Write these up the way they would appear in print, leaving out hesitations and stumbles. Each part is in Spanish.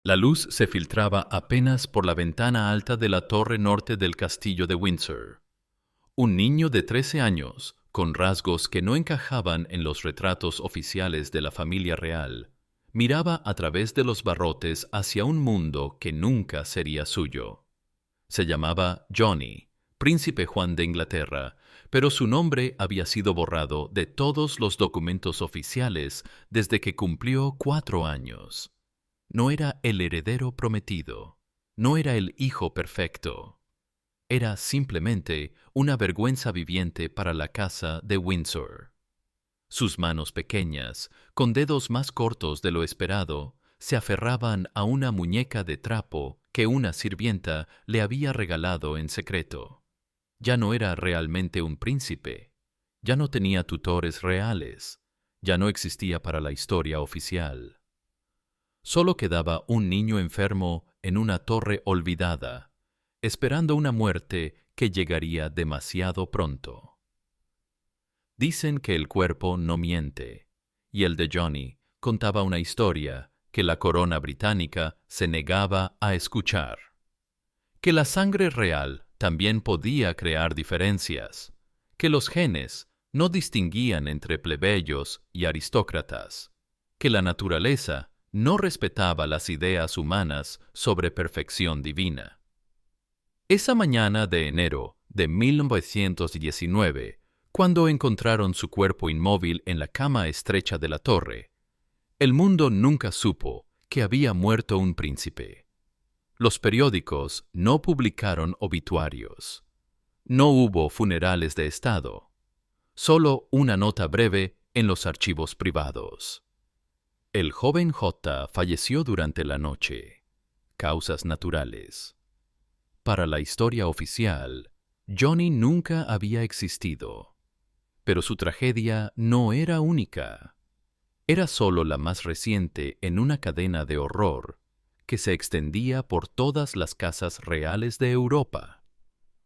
La luz se filtraba apenas por la ventana alta de la torre norte del castillo de Windsor. Un niño de 13 años, con rasgos que no encajaban en los retratos oficiales de la familia real, miraba a través de los barrotes hacia un mundo que nunca sería suyo. Se llamaba Johnny, príncipe Juan de Inglaterra, pero su nombre había sido borrado de todos los documentos oficiales desde que cumplió 4 años. No era el heredero prometido, no era el hijo perfecto. Era simplemente una vergüenza viviente para la casa de Windsor. Sus manos pequeñas, con dedos más cortos de lo esperado, se aferraban a una muñeca de trapo que una sirvienta le había regalado en secreto. Ya no era realmente un príncipe, ya no tenía tutores reales, ya no existía para la historia oficial. Solo quedaba un niño enfermo en una torre olvidada, esperando una muerte que llegaría demasiado pronto. Dicen que el cuerpo no miente, y el de Johnny contaba una historia que la corona británica se negaba a escuchar. Que la sangre real también podía crear diferencias, que los genes no distinguían entre plebeyos y aristócratas, que la naturaleza no respetaba las ideas humanas sobre perfección divina. Esa mañana de enero de 1919, cuando encontraron su cuerpo inmóvil en la cama estrecha de la torre, el mundo nunca supo que había muerto un príncipe. Los periódicos no publicaron obituarios. No hubo funerales de Estado. Solo una nota breve en los archivos privados. El joven J falleció durante la noche. Causas naturales. Para la historia oficial, Johnny nunca había existido. Pero su tragedia no era única. Era solo la más reciente en una cadena de horror que se extendía por todas las casas reales de Europa.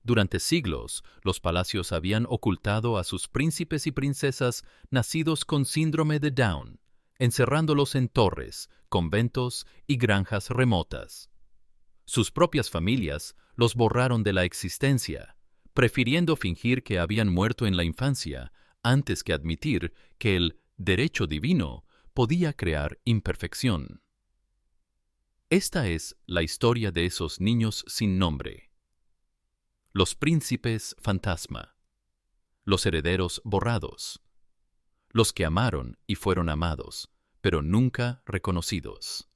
Durante siglos, los palacios habían ocultado a sus príncipes y princesas nacidos con síndrome de Down, encerrándolos en torres, conventos y granjas remotas. Sus propias familias los borraron de la existencia, prefiriendo fingir que habían muerto en la infancia antes que admitir que el derecho divino podía crear imperfección. Esta es la historia de esos niños sin nombre. Los príncipes fantasma. Los herederos borrados. Los que amaron y fueron amados, pero nunca reconocidos.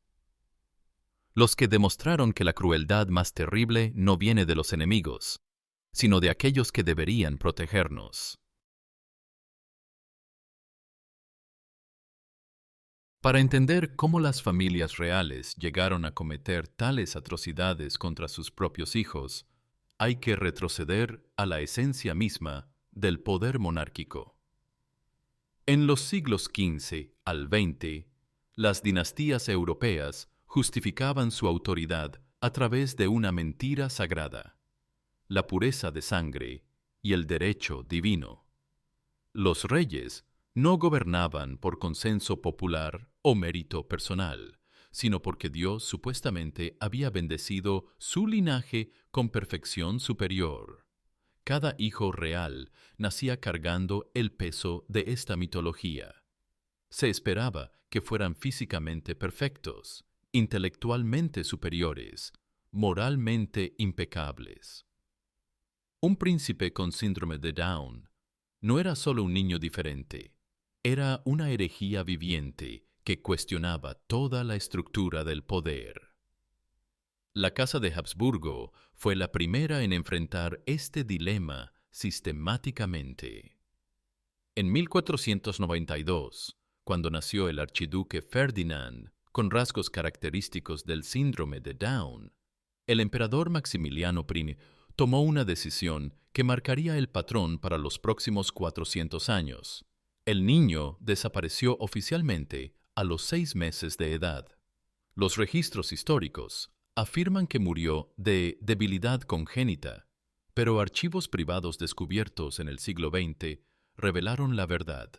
Los que demostraron que la crueldad más terrible no viene de los enemigos, sino de aquellos que deberían protegernos. Para entender cómo las familias reales llegaron a cometer tales atrocidades contra sus propios hijos, hay que retroceder a la esencia misma del poder monárquico. En los siglos XV al XX, las dinastías europeas justificaban su autoridad a través de una mentira sagrada: la pureza de sangre y el derecho divino. Los reyes no gobernaban por consenso popular o mérito personal, sino porque Dios supuestamente había bendecido su linaje con perfección superior. Cada hijo real nacía cargando el peso de esta mitología. Se esperaba que fueran físicamente perfectos, intelectualmente superiores, moralmente impecables. Un príncipe con síndrome de Down no era solo un niño diferente, era una herejía viviente que cuestionaba toda la estructura del poder. La Casa de Habsburgo fue la primera en enfrentar este dilema sistemáticamente. En 1492, cuando nació el archiduque Ferdinand, con rasgos característicos del síndrome de Down, el emperador Maximiliano I tomó una decisión que marcaría el patrón para los próximos 400 años. El niño desapareció oficialmente a los 6 meses de edad. Los registros históricos afirman que murió de debilidad congénita, pero archivos privados descubiertos en el siglo XX revelaron la verdad.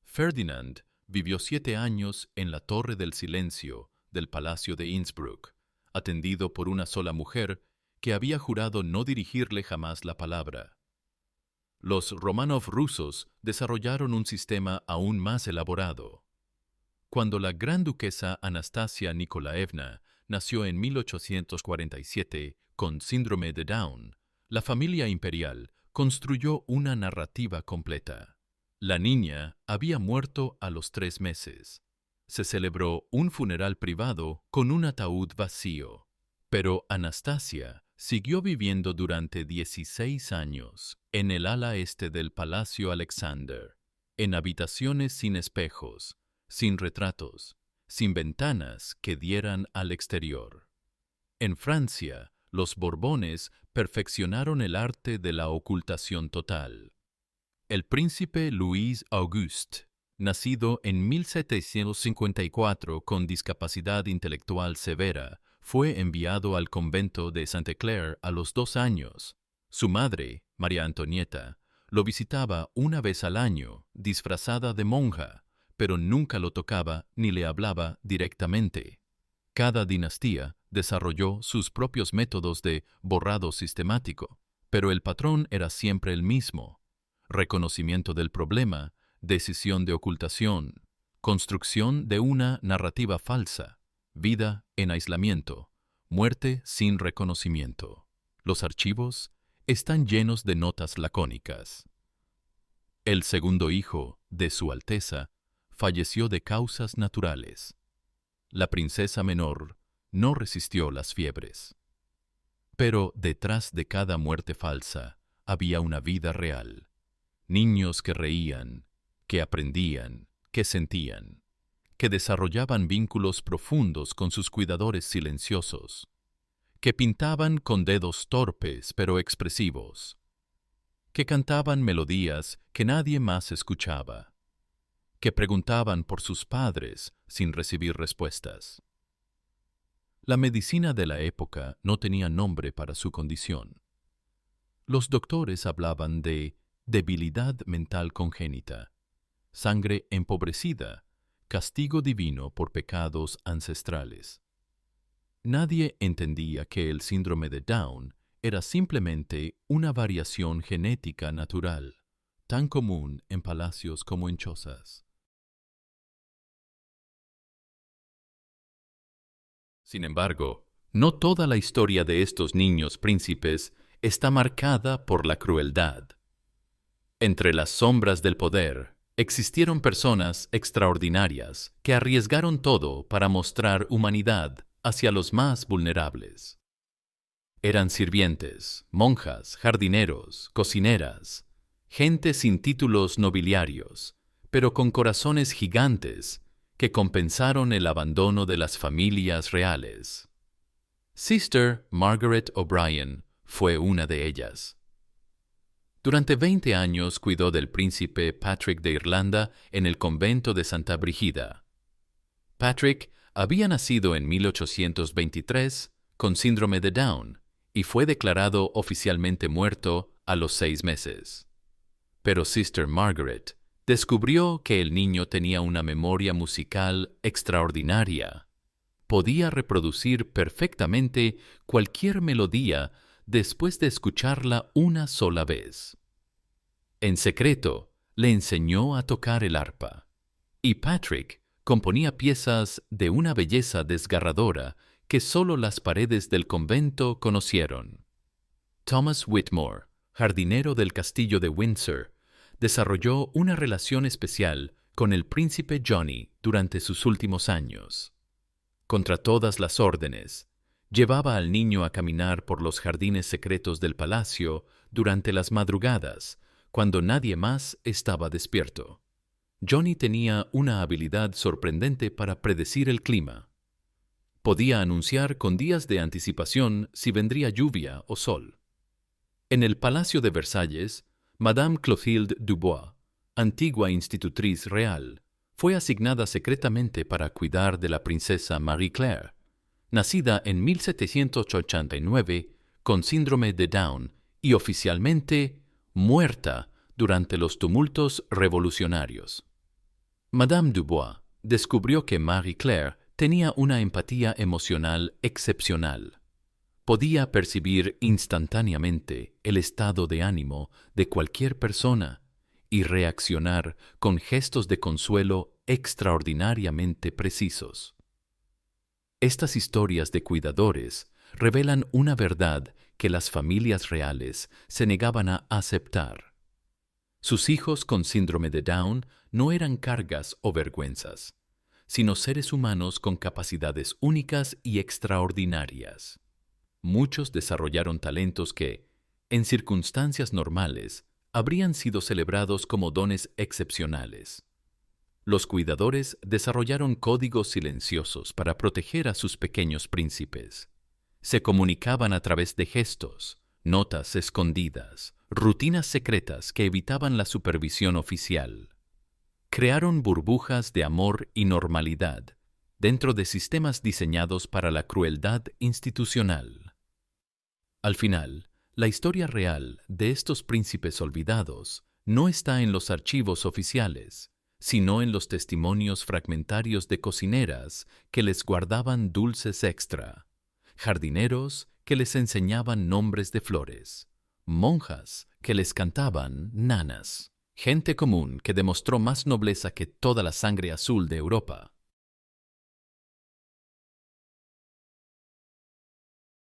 Ferdinand vivió 7 años en la Torre del Silencio del Palacio de Innsbruck, atendido por una sola mujer que había jurado no dirigirle jamás la palabra. Los Romanov rusos desarrollaron un sistema aún más elaborado. Cuando la gran duquesa Anastasia Nikolaevna nació en 1847 con síndrome de Down, la familia imperial construyó una narrativa completa. La niña había muerto a los 3 meses. Se celebró un funeral privado con un ataúd vacío. Pero Anastasia siguió viviendo durante 16 años en el ala este del Palacio Alexander, en habitaciones sin espejos, sin retratos, sin ventanas que dieran al exterior. En Francia, los Borbones perfeccionaron el arte de la ocultación total. El príncipe Louis Auguste, nacido en 1754 con discapacidad intelectual severa, fue enviado al convento de Sainte-Claire a los 2 años. Su madre, María Antonieta, lo visitaba una vez al año, disfrazada de monja, pero nunca lo tocaba ni le hablaba directamente. Cada dinastía desarrolló sus propios métodos de borrado sistemático, pero el patrón era siempre el mismo: reconocimiento del problema, decisión de ocultación, construcción de una narrativa falsa, vida en aislamiento, muerte sin reconocimiento. Los archivos están llenos de notas lacónicas. El segundo hijo de Su Alteza falleció de causas naturales. La princesa menor no resistió las fiebres. Pero detrás de cada muerte falsa había una vida real. Niños que reían, que aprendían, que sentían, que desarrollaban vínculos profundos con sus cuidadores silenciosos, que pintaban con dedos torpes pero expresivos, que cantaban melodías que nadie más escuchaba, que preguntaban por sus padres sin recibir respuestas. La medicina de la época no tenía nombre para su condición. Los doctores hablaban de debilidad mental congénita, sangre empobrecida, castigo divino por pecados ancestrales. Nadie entendía que el síndrome de Down era simplemente una variación genética natural, tan común en palacios como en chozas. Sin embargo, no toda la historia de estos niños príncipes está marcada por la crueldad. Entre las sombras del poder, existieron personas extraordinarias que arriesgaron todo para mostrar humanidad hacia los más vulnerables. Eran sirvientes, monjas, jardineros, cocineras, gente sin títulos nobiliarios, pero con corazones gigantes que compensaron el abandono de las familias reales. Sister Margaret O'Brien fue una de ellas. Durante 20 años cuidó del príncipe Patrick de Irlanda en el convento de Santa Brígida. Patrick había nacido en 1823 con síndrome de Down y fue declarado oficialmente muerto a los 6 meses. Pero Sister Margaret descubrió que el niño tenía una memoria musical extraordinaria. Podía reproducir perfectamente cualquier melodía después de escucharla una sola vez. En secreto, le enseñó a tocar el arpa, y Patrick componía piezas de una belleza desgarradora que solo las paredes del convento conocieron. Thomas Whitmore, jardinero del castillo de Windsor, desarrolló una relación especial con el príncipe Johnny durante sus últimos años. Contra todas las órdenes, llevaba al niño a caminar por los jardines secretos del palacio durante las madrugadas, cuando nadie más estaba despierto. Johnny tenía una habilidad sorprendente para predecir el clima. Podía anunciar con días de anticipación si vendría lluvia o sol. En el Palacio de Versalles, Madame Clotilde Dubois, antigua institutriz real, fue asignada secretamente para cuidar de la princesa Marie Claire, nacida en 1789 con síndrome de Down y oficialmente muerta durante los tumultos revolucionarios. Madame Dubois descubrió que Marie Claire tenía una empatía emocional excepcional. Podía percibir instantáneamente el estado de ánimo de cualquier persona y reaccionar con gestos de consuelo extraordinariamente precisos. Estas historias de cuidadores revelan una verdad que las familias reales se negaban a aceptar. Sus hijos con síndrome de Down no eran cargas o vergüenzas, sino seres humanos con capacidades únicas y extraordinarias. Muchos desarrollaron talentos que, en circunstancias normales, habrían sido celebrados como dones excepcionales. Los cuidadores desarrollaron códigos silenciosos para proteger a sus pequeños príncipes. Se comunicaban a través de gestos, notas escondidas, rutinas secretas que evitaban la supervisión oficial. Crearon burbujas de amor y normalidad dentro de sistemas diseñados para la crueldad institucional. Al final, la historia real de estos príncipes olvidados no está en los archivos oficiales, sino en los testimonios fragmentarios de cocineras que les guardaban dulces extra, jardineros que les enseñaban nombres de flores, monjas que les cantaban nanas, gente común que demostró más nobleza que toda la sangre azul de Europa.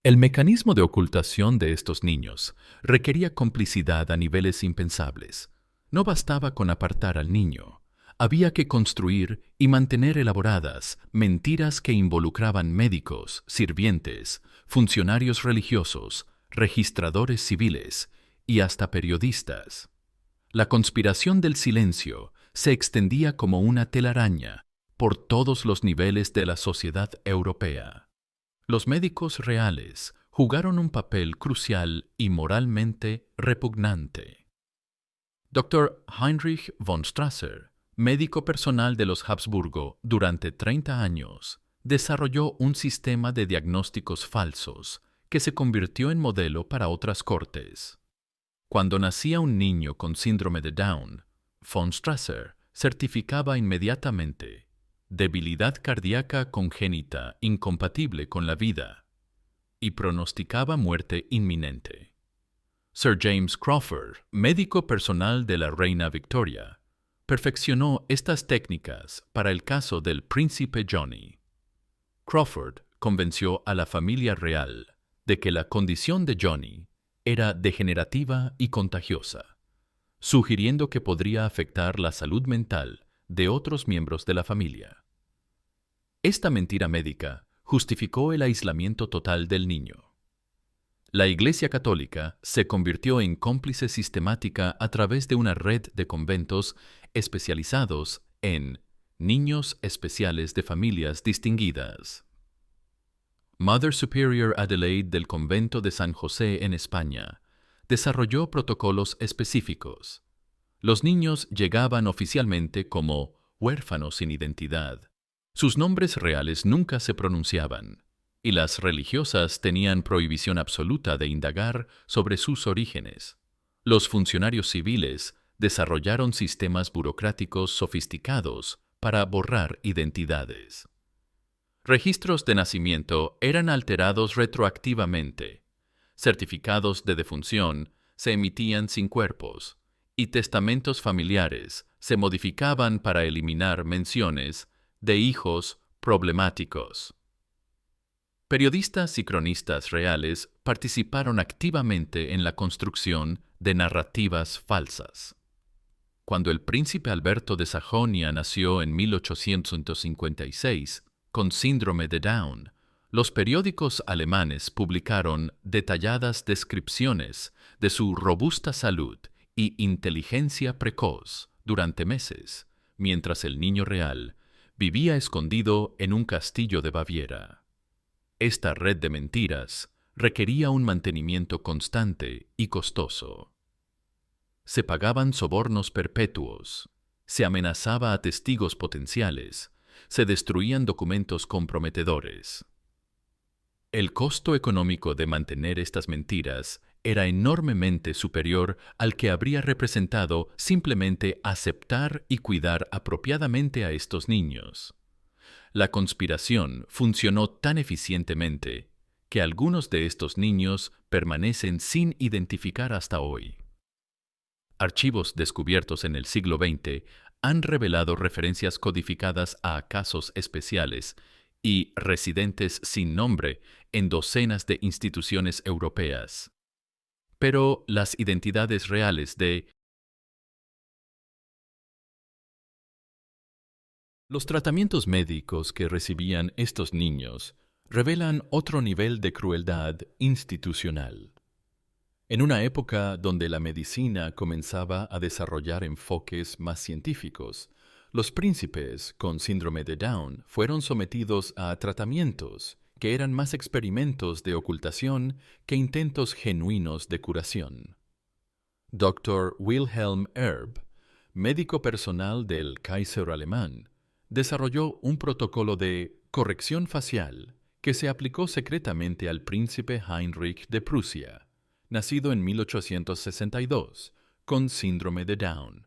El mecanismo de ocultación de estos niños requería complicidad a niveles impensables. No bastaba con apartar al niño. Había que construir y mantener elaboradas mentiras que involucraban médicos, sirvientes, funcionarios religiosos, registradores civiles y hasta periodistas. La conspiración del silencio se extendía como una telaraña por todos los niveles de la sociedad europea. Los médicos reales jugaron un papel crucial y moralmente repugnante. Dr. Heinrich von Strasser, médico personal de los Habsburgo durante 30 años, desarrolló un sistema de diagnósticos falsos que se convirtió en modelo para otras cortes. Cuando nacía un niño con síndrome de Down, von Strasser certificaba inmediatamente debilidad cardíaca congénita incompatible con la vida y pronosticaba muerte inminente. Sir James Crawford, médico personal de la reina Victoria, perfeccionó estas técnicas para el caso del príncipe Johnny. Crawford convenció a la familia real de que la condición de Johnny era degenerativa y contagiosa, sugiriendo que podría afectar la salud mental de otros miembros de la familia. Esta mentira médica justificó el aislamiento total del niño. La Iglesia Católica se convirtió en cómplice sistemática a través de una red de conventos especializados en niños especiales de familias distinguidas. Mother Superior Adelaide del convento de San José en España desarrolló protocolos específicos. Los niños llegaban oficialmente como huérfanos sin identidad. Sus nombres reales nunca se pronunciaban, y las religiosas tenían prohibición absoluta de indagar sobre sus orígenes. Los funcionarios civiles desarrollaron sistemas burocráticos sofisticados para borrar identidades. Registros de nacimiento eran alterados retroactivamente. Certificados de defunción se emitían sin cuerpos, y testamentos familiares se modificaban para eliminar menciones de hijos problemáticos. Periodistas y cronistas reales participaron activamente en la construcción de narrativas falsas. Cuando el príncipe Alberto de Sajonia nació en 1856 con síndrome de Down, los periódicos alemanes publicaron detalladas descripciones de su robusta salud y inteligencia precoz durante meses, mientras el niño real vivía escondido en un castillo de Baviera. Esta red de mentiras requería un mantenimiento constante y costoso. Se pagaban sobornos perpetuos, se amenazaba a testigos potenciales, se destruían documentos comprometedores. El costo económico de mantener estas mentiras era enormemente superior al que habría representado simplemente aceptar y cuidar apropiadamente a estos niños. La conspiración funcionó tan eficientemente que algunos de estos niños permanecen sin identificar hasta hoy. Archivos descubiertos en el siglo XX han revelado referencias codificadas a casos especiales y residentes sin nombre en docenas de instituciones europeas. Pero las identidades reales de los tratamientos médicos que recibían estos niños revelan otro nivel de crueldad institucional. En una época donde la medicina comenzaba a desarrollar enfoques más científicos, los príncipes con síndrome de Down fueron sometidos a tratamientos que eran más experimentos de ocultación que intentos genuinos de curación. Dr. Wilhelm Erb, médico personal del Kaiser alemán, desarrolló un protocolo de corrección facial que se aplicó secretamente al príncipe Heinrich de Prusia, nacido en 1862, con síndrome de Down.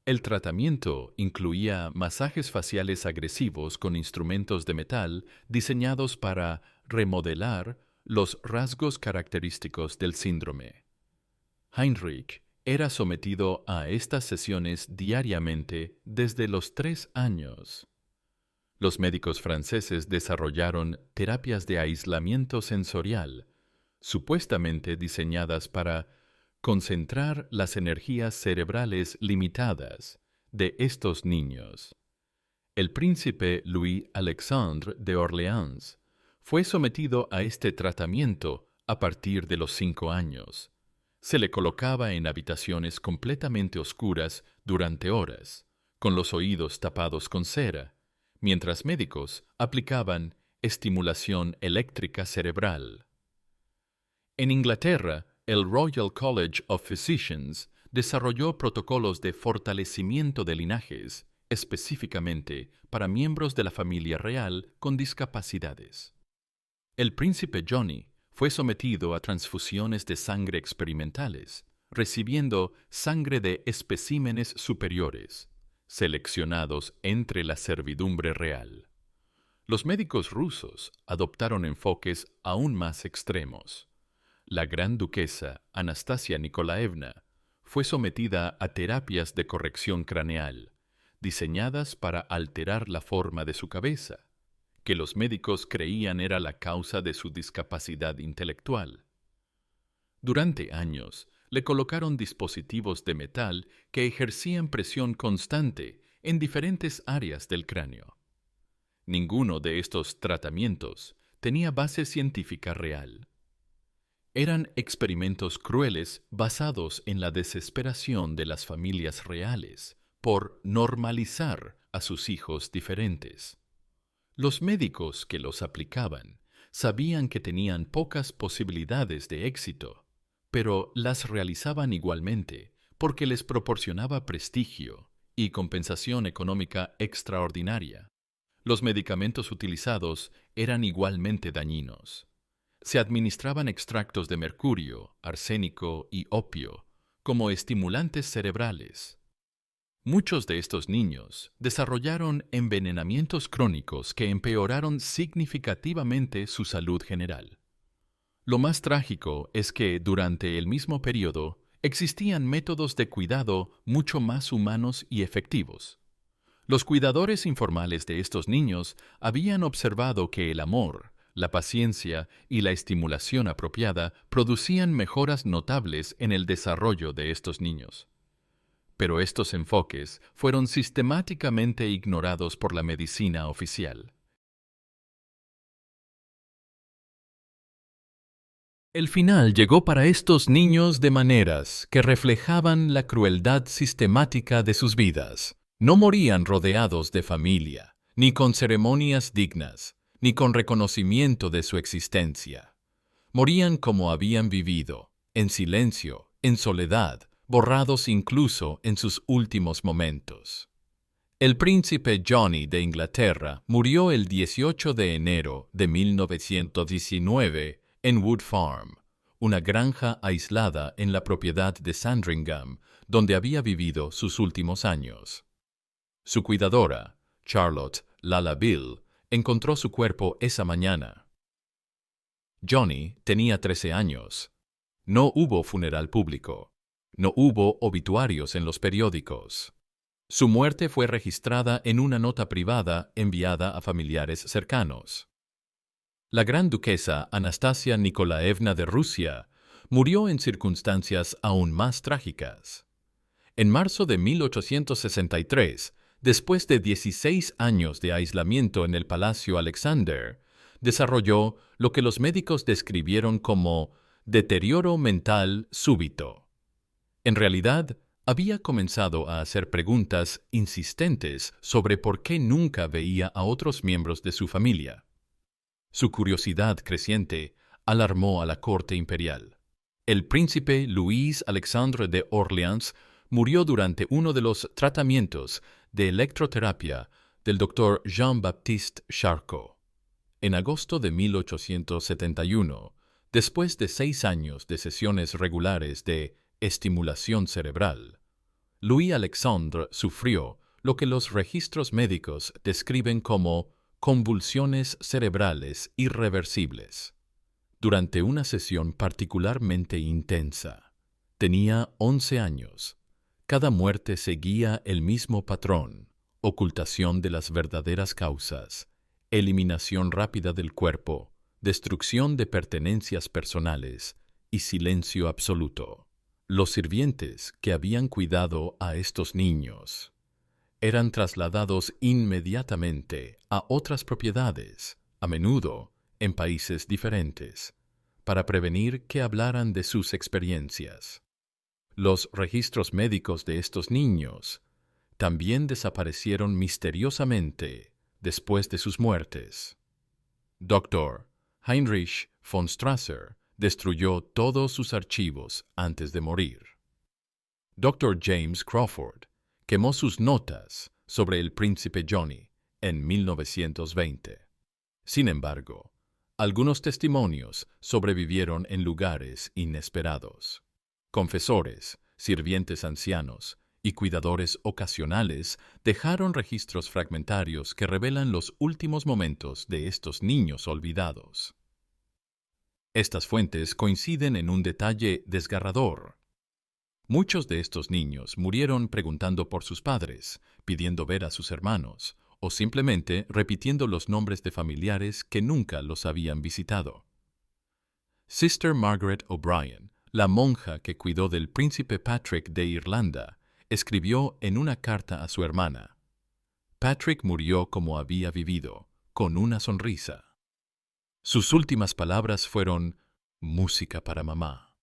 El tratamiento incluía masajes faciales agresivos con instrumentos de metal diseñados para remodelar los rasgos característicos del síndrome. Heinrich era sometido a estas sesiones diariamente desde los 3 años. Los médicos franceses desarrollaron terapias de aislamiento sensorial, supuestamente diseñadas para concentrar las energías cerebrales limitadas de estos niños. El príncipe Louis-Alexandre de Orleans fue sometido a este tratamiento a partir de los 5 años. Se le colocaba en habitaciones completamente oscuras durante horas, con los oídos tapados con cera, mientras médicos aplicaban estimulación eléctrica cerebral. En Inglaterra, el Royal College of Physicians desarrolló protocolos de fortalecimiento de linajes, específicamente para miembros de la familia real con discapacidades. El príncipe Johnny fue sometido a transfusiones de sangre experimentales, recibiendo sangre de especímenes superiores, seleccionados entre la servidumbre real. Los médicos rusos adoptaron enfoques aún más extremos. La gran duquesa Anastasia Nikolaevna fue sometida a terapias de corrección craneal, diseñadas para alterar la forma de su cabeza, que los médicos creían era la causa de su discapacidad intelectual. Durante años, le colocaron dispositivos de metal que ejercían presión constante en diferentes áreas del cráneo. Ninguno de estos tratamientos tenía base científica real. Eran experimentos crueles basados en la desesperación de las familias reales por normalizar a sus hijos diferentes. Los médicos que los aplicaban sabían que tenían pocas posibilidades de éxito, pero las realizaban igualmente porque les proporcionaba prestigio y compensación económica extraordinaria. Los medicamentos utilizados eran igualmente dañinos. Se administraban extractos de mercurio, arsénico y opio como estimulantes cerebrales. Muchos de estos niños desarrollaron envenenamientos crónicos que empeoraron significativamente su salud general. Lo más trágico es que durante el mismo periodo existían métodos de cuidado mucho más humanos y efectivos. Los cuidadores informales de estos niños habían observado que el amor, la paciencia y la estimulación apropiada producían mejoras notables en el desarrollo de estos niños. Pero estos enfoques fueron sistemáticamente ignorados por la medicina oficial. El final llegó para estos niños de maneras que reflejaban la crueldad sistemática de sus vidas. No morían rodeados de familia, ni con ceremonias dignas, ni con reconocimiento de su existencia. Morían como habían vivido, en silencio, en soledad, borrados incluso en sus últimos momentos. El príncipe Johnny de Inglaterra murió el 18 de enero de 1919 en Wood Farm, una granja aislada en la propiedad de Sandringham, donde había vivido sus últimos años. Su cuidadora, Charlotte Lala Bill, encontró su cuerpo esa mañana. Johnny tenía 13 años. No hubo funeral público. No hubo obituarios en los periódicos. Su muerte fue registrada en una nota privada enviada a familiares cercanos. La gran duquesa Anastasia Nikolaevna de Rusia murió en circunstancias aún más trágicas. En marzo de 1863, después de 16 años de aislamiento en el Palacio Alexander, desarrolló lo que los médicos describieron como deterioro mental súbito. En realidad, había comenzado a hacer preguntas insistentes sobre por qué nunca veía a otros miembros de su familia. Su curiosidad creciente alarmó a la corte imperial. El príncipe Louis Alexandre de Orleans murió durante uno de los tratamientos de electroterapia del doctor Jean-Baptiste Charcot. En agosto de 1871, después de 6 años de sesiones regulares de estimulación cerebral, Louis Alexandre sufrió lo que los registros médicos describen como convulsiones cerebrales irreversibles. Durante una sesión particularmente intensa, tenía 11 años. Cada muerte seguía el mismo patrón: ocultación de las verdaderas causas, eliminación rápida del cuerpo, destrucción de pertenencias personales y silencio absoluto. Los sirvientes que habían cuidado a estos niños eran trasladados inmediatamente a otras propiedades, a menudo en países diferentes, para prevenir que hablaran de sus experiencias. Los registros médicos de estos niños también desaparecieron misteriosamente después de sus muertes. Dr. Heinrich von Strasser destruyó todos sus archivos antes de morir. Dr. James Crawford quemó sus notas sobre el príncipe Johnny en 1920. Sin embargo, algunos testimonios sobrevivieron en lugares inesperados. Confesores, sirvientes ancianos y cuidadores ocasionales dejaron registros fragmentarios que revelan los últimos momentos de estos niños olvidados. Estas fuentes coinciden en un detalle desgarrador. Muchos de estos niños murieron preguntando por sus padres, pidiendo ver a sus hermanos, o simplemente repitiendo los nombres de familiares que nunca los habían visitado. Sister Margaret O'Brien, la monja que cuidó del príncipe Patrick de Irlanda, escribió en una carta a su hermana: Patrick murió como había vivido, con una sonrisa. Sus últimas palabras fueron: música para mamá.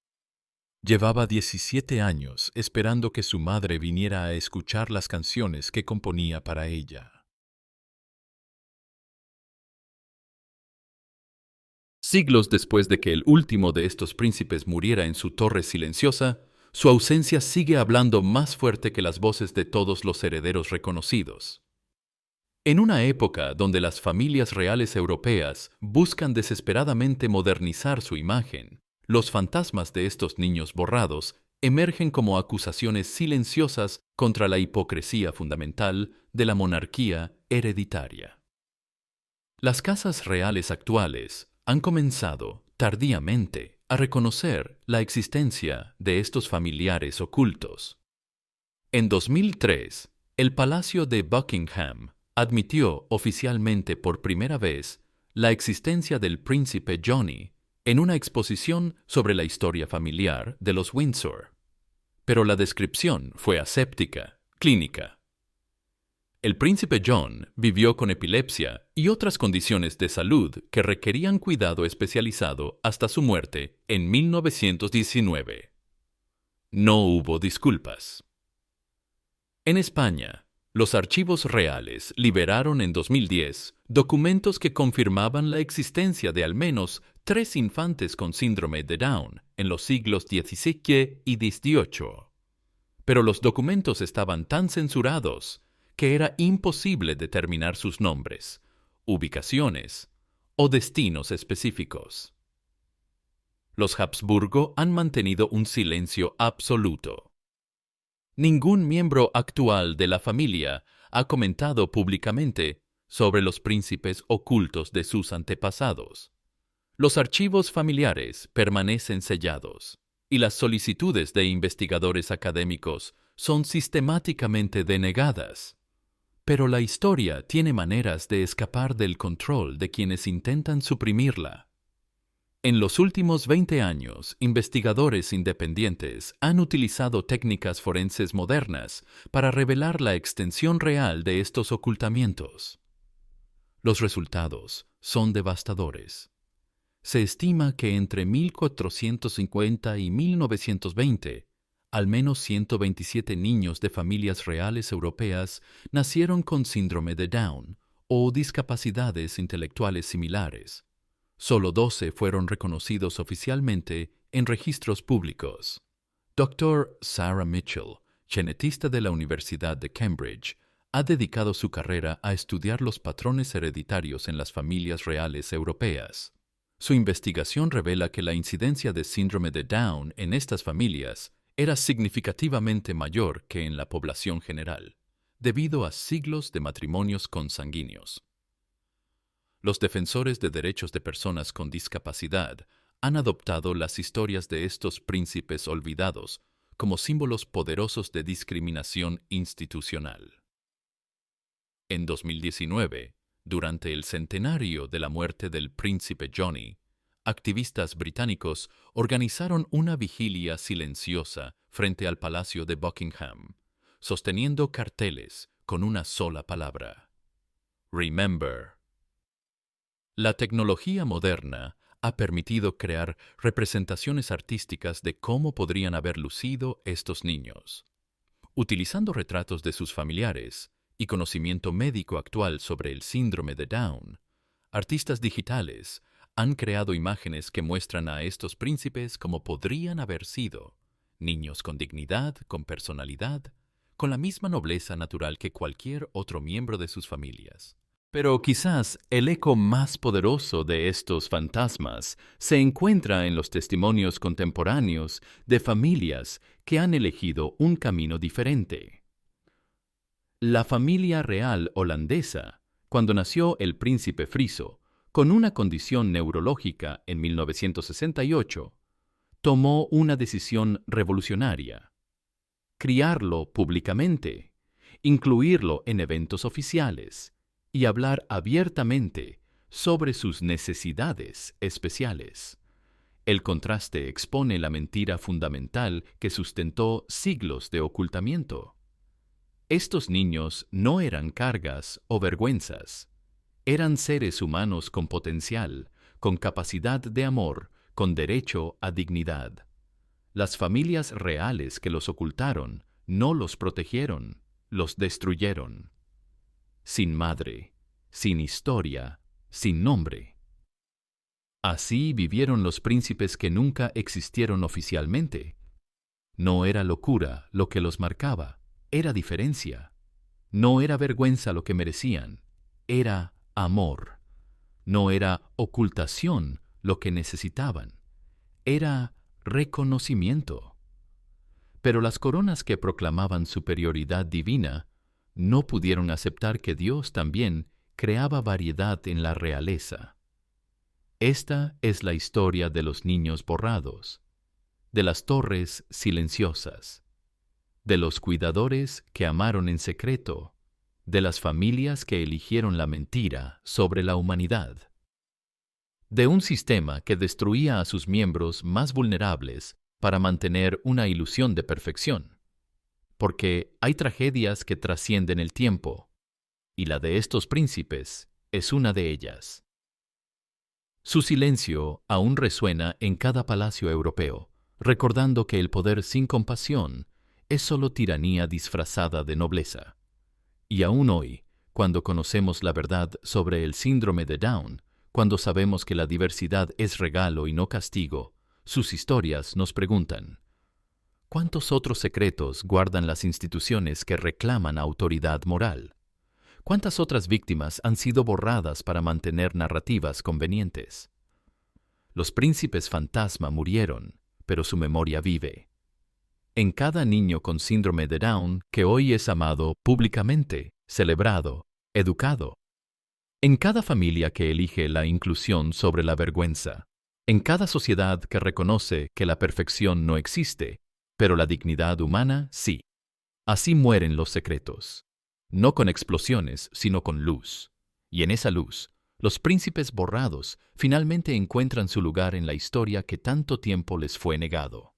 Llevaba 17 años esperando que su madre viniera a escuchar las canciones que componía para ella. Siglos después de que el último de estos príncipes muriera en su torre silenciosa, su ausencia sigue hablando más fuerte que las voces de todos los herederos reconocidos. En una época donde las familias reales europeas buscan desesperadamente modernizar su imagen, los fantasmas de estos niños borrados emergen como acusaciones silenciosas contra la hipocresía fundamental de la monarquía hereditaria. Las casas reales actuales han comenzado, tardíamente, a reconocer la existencia de estos familiares ocultos. En 2003, el Palacio de Buckingham admitió oficialmente por primera vez la existencia del príncipe Johnny en una exposición sobre la historia familiar de los Windsor. Pero la descripción fue aséptica, clínica. El príncipe John vivió con epilepsia y otras condiciones de salud que requerían cuidado especializado hasta su muerte en 1919. No hubo disculpas. En España, los archivos reales liberaron en 2010 documentos que confirmaban la existencia de al menos 3 infantes con síndrome de Down en los siglos XVII y XVIII. Pero los documentos estaban tan censurados que era imposible determinar sus nombres, ubicaciones o destinos específicos. Los Habsburgo han mantenido un silencio absoluto. Ningún miembro actual de la familia ha comentado públicamente sobre los príncipes ocultos de sus antepasados. Los archivos familiares permanecen sellados y las solicitudes de investigadores académicos son sistemáticamente denegadas. Pero la historia tiene maneras de escapar del control de quienes intentan suprimirla. En los últimos 20 años, investigadores independientes han utilizado técnicas forenses modernas para revelar la extensión real de estos ocultamientos. Los resultados son devastadores. Se estima que entre 1450 y 1920, al menos 127 niños de familias reales europeas nacieron con síndrome de Down o discapacidades intelectuales similares. Solo 12 fueron reconocidos oficialmente en registros públicos. Dr. Sarah Mitchell, genetista de la Universidad de Cambridge, ha dedicado su carrera a estudiar los patrones hereditarios en las familias reales europeas. Su investigación revela que la incidencia de síndrome de Down en estas familias era significativamente mayor que en la población general, debido a siglos de matrimonios consanguíneos. Los defensores de derechos de personas con discapacidad han adoptado las historias de estos príncipes olvidados como símbolos poderosos de discriminación institucional. En 2019, durante el centenario de la muerte del príncipe Johnny, activistas británicos organizaron una vigilia silenciosa frente al Palacio de Buckingham, sosteniendo carteles con una sola palabra: Remember. La tecnología moderna ha permitido crear representaciones artísticas de cómo podrían haber lucido estos niños. Utilizando retratos de sus familiares y conocimiento médico actual sobre el síndrome de Down, artistas digitales han creado imágenes que muestran a estos príncipes como podrían haber sido: niños con dignidad, con personalidad, con la misma nobleza natural que cualquier otro miembro de sus familias. Pero quizás el eco más poderoso de estos fantasmas se encuentra en los testimonios contemporáneos de familias que han elegido un camino diferente. La familia real holandesa, cuando nació el príncipe friso, con una condición neurológica en 1968, tomó una decisión revolucionaria: criarlo públicamente, incluirlo en eventos oficiales y hablar abiertamente sobre sus necesidades especiales. El contraste expone la mentira fundamental que sustentó siglos de ocultamiento. Estos niños no eran cargas o vergüenzas. Eran seres humanos con potencial, con capacidad de amor, con derecho a dignidad. Las familias reales que los ocultaron no los protegieron, los destruyeron. Sin madre, sin historia, sin nombre. Así vivieron los príncipes que nunca existieron oficialmente. No era locura lo que los marcaba, era diferencia. No era vergüenza lo que merecían, era amor. No era ocultación lo que necesitaban, era reconocimiento. Pero las coronas que proclamaban superioridad divina no pudieron aceptar que Dios también creaba variedad en la realeza. Esta es la historia de los niños borrados, de las torres silenciosas, de los cuidadores que amaron en secreto, de las familias que eligieron la mentira sobre la humanidad, de un sistema que destruía a sus miembros más vulnerables para mantener una ilusión de perfección. Porque hay tragedias que trascienden el tiempo, y la de estos príncipes es una de ellas. Su silencio aún resuena en cada palacio europeo, recordando que el poder sin compasión es solo tiranía disfrazada de nobleza. Y aún hoy, cuando conocemos la verdad sobre el síndrome de Down, cuando sabemos que la diversidad es regalo y no castigo, sus historias nos preguntan: ¿cuántos otros secretos guardan las instituciones que reclaman autoridad moral? ¿Cuántas otras víctimas han sido borradas para mantener narrativas convenientes? Los príncipes fantasma murieron, pero su memoria vive. En cada niño con síndrome de Down que hoy es amado públicamente, celebrado, educado. En cada familia que elige la inclusión sobre la vergüenza, en cada sociedad que reconoce que la perfección no existe, pero la dignidad humana sí. Así mueren los secretos, no con explosiones, sino con luz. Y en esa luz, los príncipes borrados finalmente encuentran su lugar en la historia que tanto tiempo les fue negado.